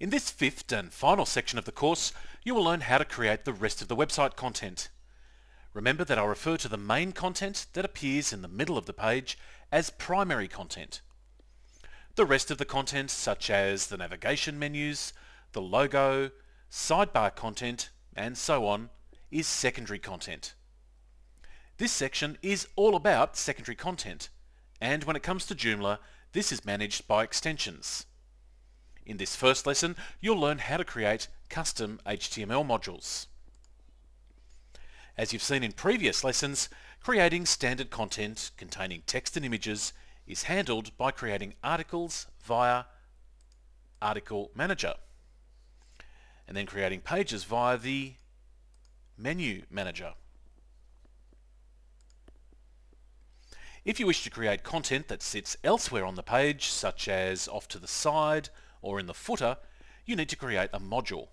In this fifth and final section of the course, you will learn how to create the rest of the website content. Remember that I refer to the main content that appears in the middle of the page as primary content. The rest of the content, such as the navigation menus, the logo, sidebar content, and so on, is secondary content. This section is all about secondary content, and when it comes to Joomla, this is managed by extensions. In this first lesson, you'll learn how to create custom HTML modules. As you've seen in previous lessons, creating standard content containing text and images is handled by creating articles via Article Manager, and then creating pages via the Menu Manager. If you wish to create content that sits elsewhere on the page, such as off to the side or in the footer, you need to create a module.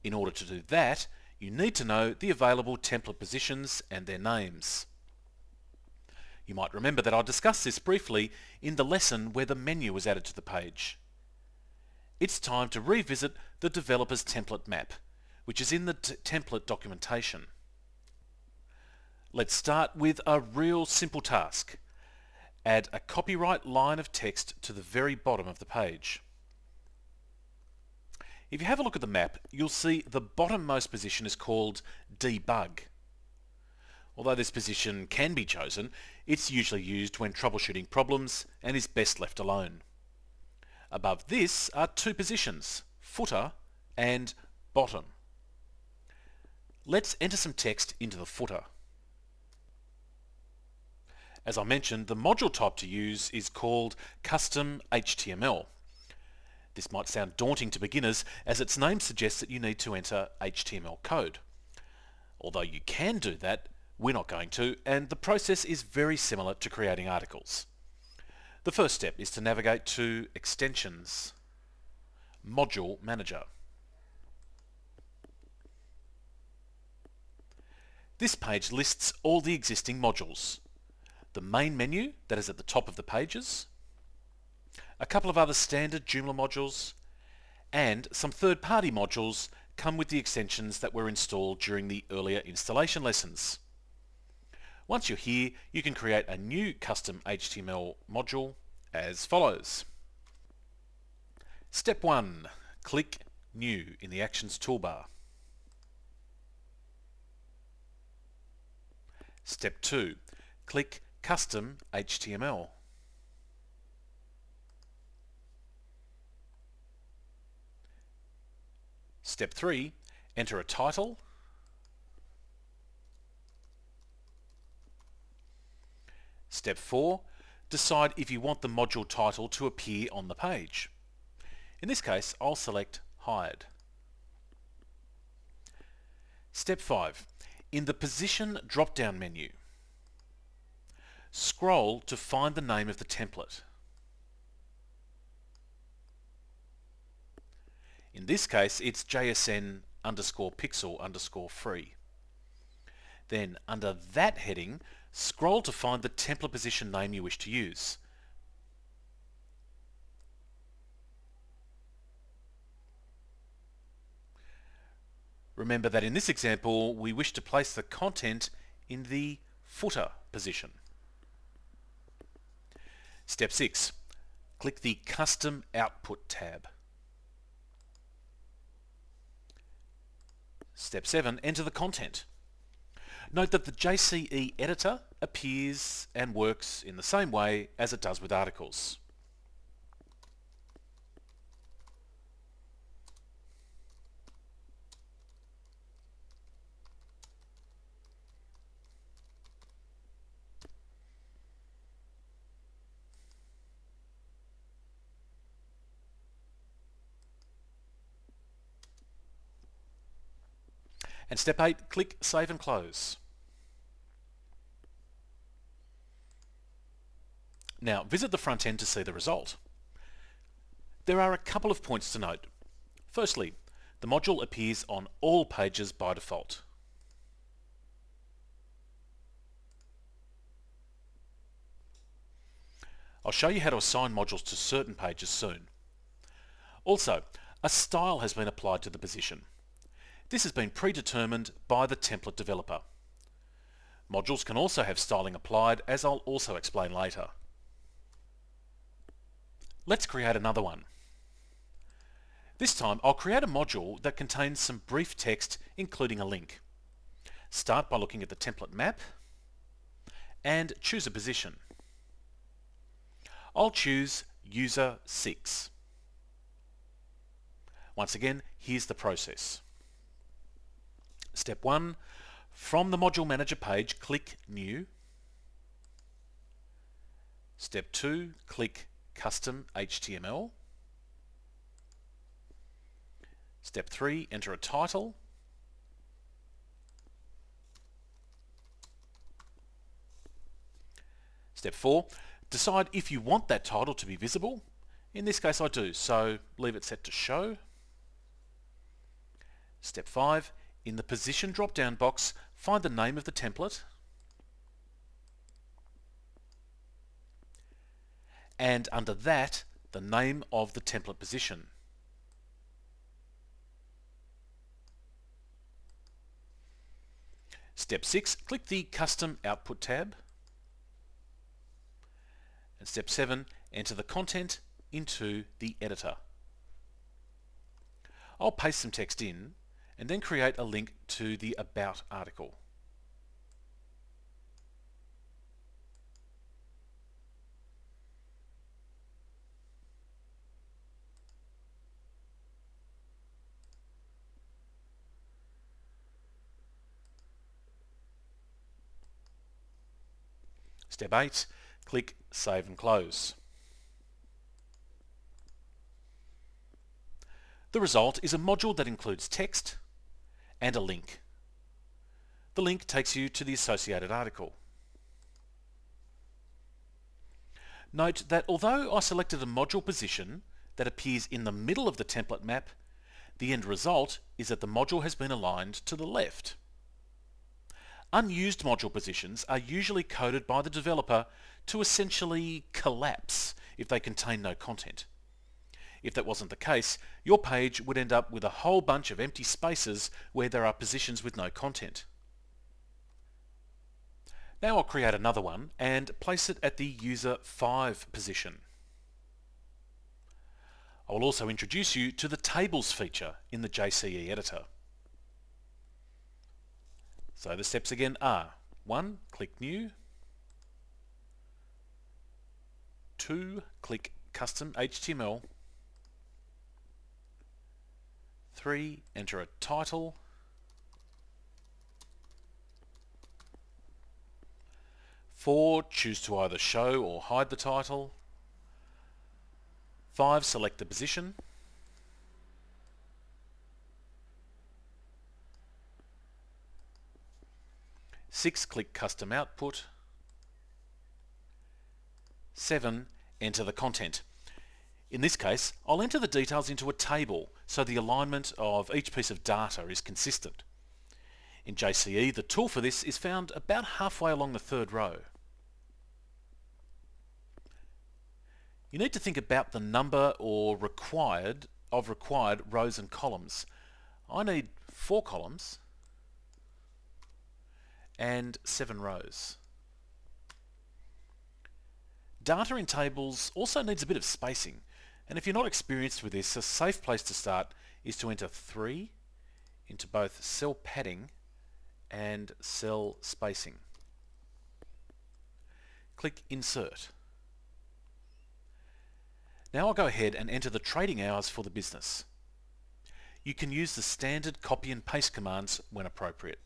In order to do that, you need to know the available template positions and their names. You might remember that I discussed this briefly in the lesson where the menu was added to the page. It's time to revisit the developer's template map, which is in the template documentation. Let's start with a real simple task. Add a copyright line of text to the very bottom of the page. If you have a look at the map, you'll see the bottommost position is called Debug. Although this position can be chosen, it's usually used when troubleshooting problems and is best left alone. Above this are two positions, Footer and Bottom. Let's enter some text into the footer. As I mentioned, the module type to use is called Custom HTML. This might sound daunting to beginners, as its name suggests that you need to enter HTML code. Although you can do that, we're not going to, and the process is very similar to creating articles. The first step is to navigate to Extensions, Module Manager. This page lists all the existing modules. The main menu that is at the top of the pages, a couple of other standard Joomla modules, and some third-party modules come with the extensions that were installed during the earlier installation lessons. Once you're here, you can create a new custom HTML module as follows. Step 1. Click New in the Actions toolbar. Step 2. Click Custom HTML. Step 3. Enter a title. Step 4. Decide if you want the module title to appear on the page. In this case, I'll select Hide. Step 5. In the Position drop-down menu, scroll to find the name of the template. In this case, it's JSN_pixel_free. Then, under that heading, scroll to find the template position name you wish to use. Remember that in this example, we wish to place the content in the footer position. Step 6. Click the Custom Output tab. Step 7. Enter the content. Note that the JCE editor appears and works in the same way as it does with articles. And step 8, click Save and Close. Now visit the front end to see the result. There are a couple of points to note. Firstly, the module appears on all pages by default. I'll show you how to assign modules to certain pages soon. Also, a style has been applied to the position. This has been predetermined by the template developer. Modules can also have styling applied, as I'll also explain later. Let's create another one. This time I'll create a module that contains some brief text including a link. Start by looking at the template map and choose a position. I'll choose User 6. Once again, here's the process. Step 1. From the Module Manager page, click New. Step 2. Click Custom HTML. Step 3. Enter a title. Step 4. Decide if you want that title to be visible. In this case I do, so leave it set to Show. Step 5. In the Position drop-down box, find the name of the template and under that, the name of the template position. Step 6. Click the Custom Output tab. And Step 7. Enter the content into the editor. I'll paste some text in and then create a link to the About article. Step 8. Click Save and Close. The result is a module that includes text and a link. The link takes you to the associated article. Note that although I selected a module position that appears in the middle of the template map, the end result is that the module has been aligned to the left. Unused module positions are usually coded by the developer to essentially collapse if they contain no content. If that wasn't the case, your page would end up with a whole bunch of empty spaces where there are positions with no content. Now I'll create another one and place it at the User 5 position. I will also introduce you to the Tables feature in the JCE editor. So the steps again are: 1. Click New. 2. Click Custom HTML. 3. Enter a title. 4. Choose to either show or hide the title. 5. Select the position. 6. Click Custom Output. 7. Enter the content. In this case, I'll enter the details into a table so the alignment of each piece of data is consistent. In JCE, the tool for this is found about halfway along the third row. You need to think about the number or required rows and columns. I need 4 columns and 7 rows. Data in tables also needs a bit of spacing, and if you're not experienced with this, a safe place to start is to enter 3 into both cell padding and cell spacing. Click Insert. Now I'll go ahead and enter the trading hours for the business. You can use the standard copy and paste commands when appropriate.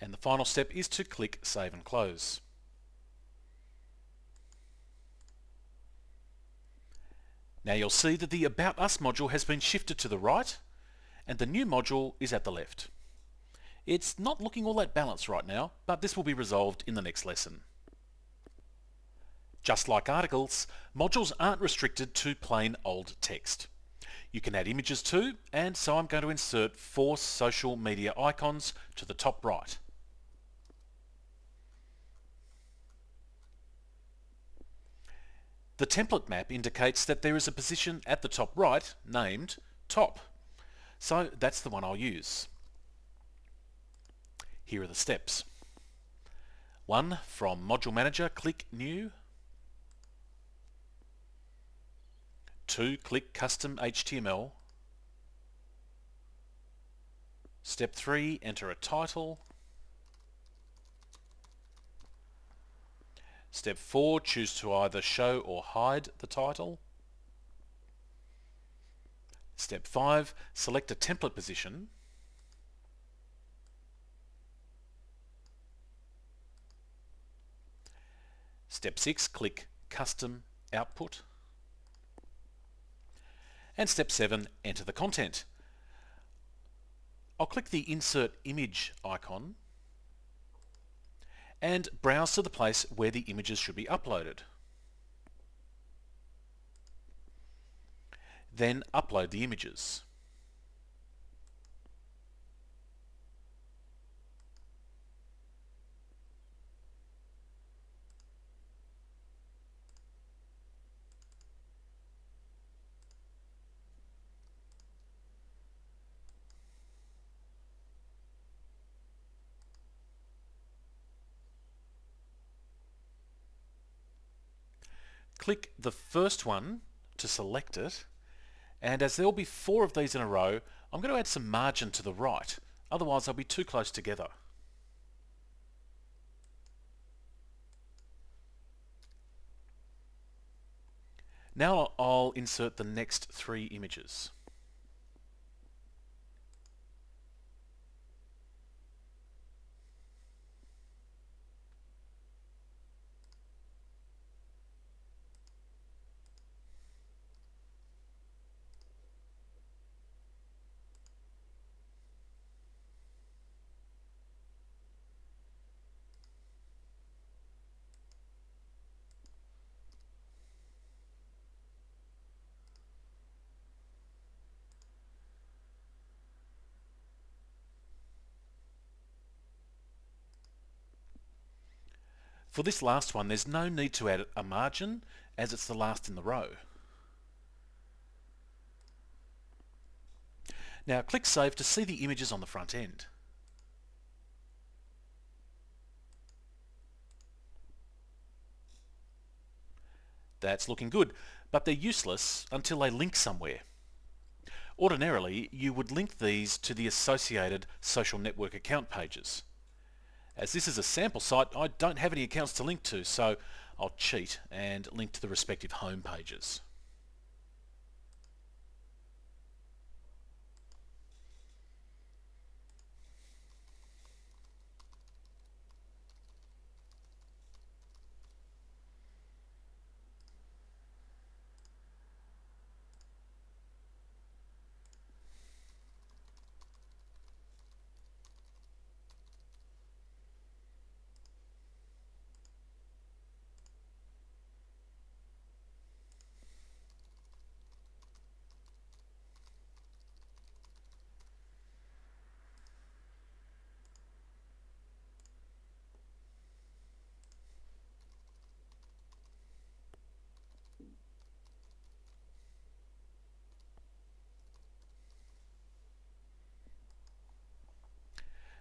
And the final step is to click Save and Close. Now you'll see that the About Us module has been shifted to the right and the new module is at the left. It's not looking all that balanced right now, but this will be resolved in the next lesson. Just like articles, modules aren't restricted to plain old text. You can add images too, and so I'm going to insert 4 social media icons to the top right. The template map indicates that there is a position at the top right named Top. So that's the one I'll use. Here are the steps. 1. From Module Manager, click New. 2. Click Custom HTML. Step 3. Enter a title. Step 4. Choose to either show or hide the title. Step 5. Select a template position. Step 6. Click Custom Output. And step 7, enter the content. I'll click the Insert Image icon and browse to the place where the images should be uploaded. Then upload the images. Click the first one to select it, and as there will be 4 of these in a row, I'm going to add some margin to the right, otherwise they'll be too close together. Now I'll insert the next 3 images. For this last one, there's no need to add a margin as it's the last in the row. Now click Save to see the images on the front end. That's looking good, but they're useless until they link somewhere. Ordinarily, you would link these to the associated social network account pages. As this is a sample site, I don't have any accounts to link to, so I'll cheat and link to the respective home pages.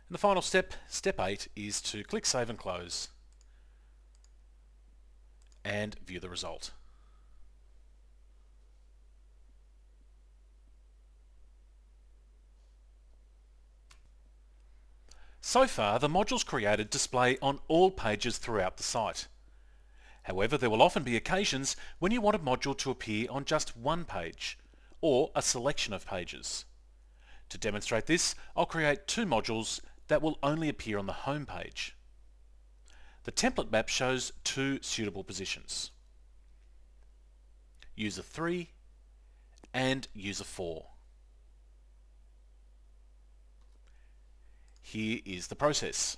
And the final step, step 8, is to click Save and Close and view the result. So far, the modules created display on all pages throughout the site. However, there will often be occasions when you want a module to appear on just one page, or a selection of pages. To demonstrate this, I'll create 2 modules that will only appear on the home page. The template map shows two suitable positions: user 3 and user 4. Here is the process.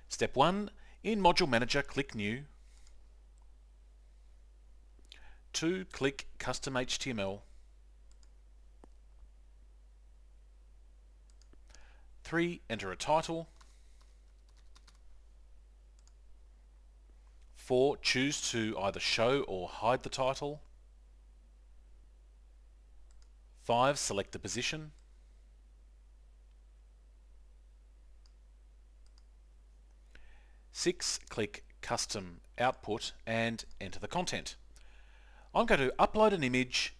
Step 1, in Module Manager, click New. 2, click Custom HTML. 3, enter a title. 4, choose to either show or hide the title. 5, select the position. 6, click Custom Output and enter the content. I'm going to upload an image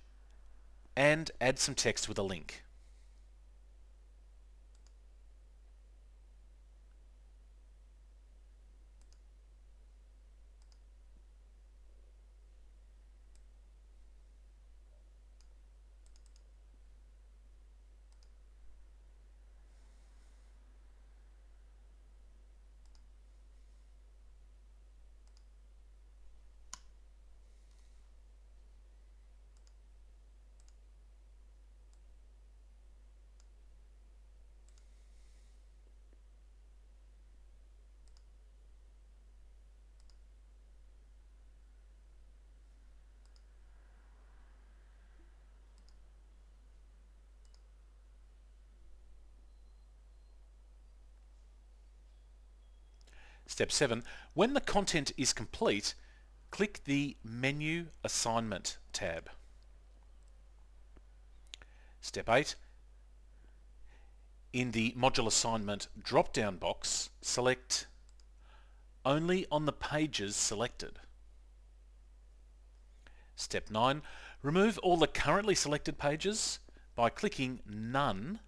and add some text with a link. Step 7. When the content is complete, click the Menu Assignment tab. Step 8. In the Module Assignment drop-down box, select Only on the pages selected. Step 9. Remove all the currently selected pages by clicking None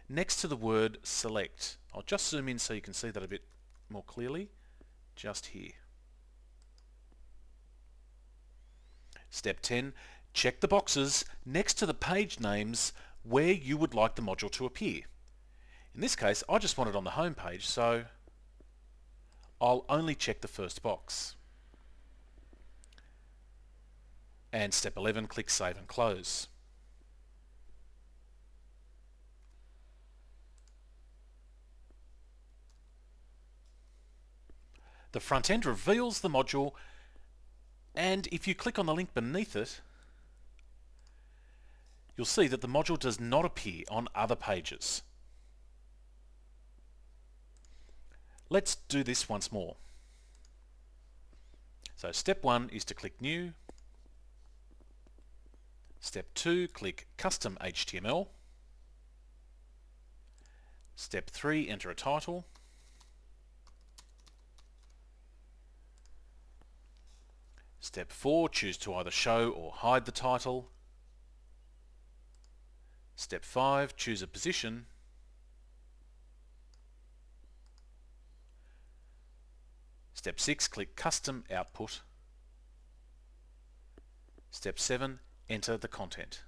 next to the word Select. I'll just zoom in so you can see that a bit more clearly, just here. Step 10. Check the boxes next to the page names where you would like the module to appear. In this case, I just want it on the home page, so I'll only check the first box. And step 11, click Save and Close. The front end reveals the module, and if you click on the link beneath it, you'll see that the module does not appear on other pages. Let's do this once more. So step 1 is to click New. Step 2, click Custom HTML. Step 3, enter a title. Step 4, choose to either show or hide the title. Step 5, choose a position. Step 6, click Custom Output. Step 7, enter the content.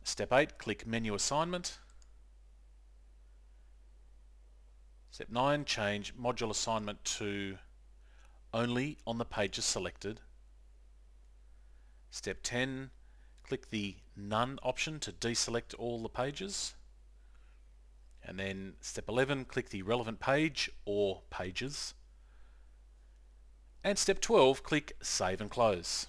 Step 8, click Menu Assignment. Step 9, change Module Assignment to Only on the pages selected. Step 10, click the None option to deselect all the pages. And then step 11, click the relevant page or pages. And step 12, click Save and Close.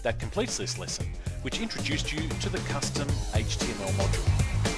That completes this lesson, which introduced you to the custom HTML module.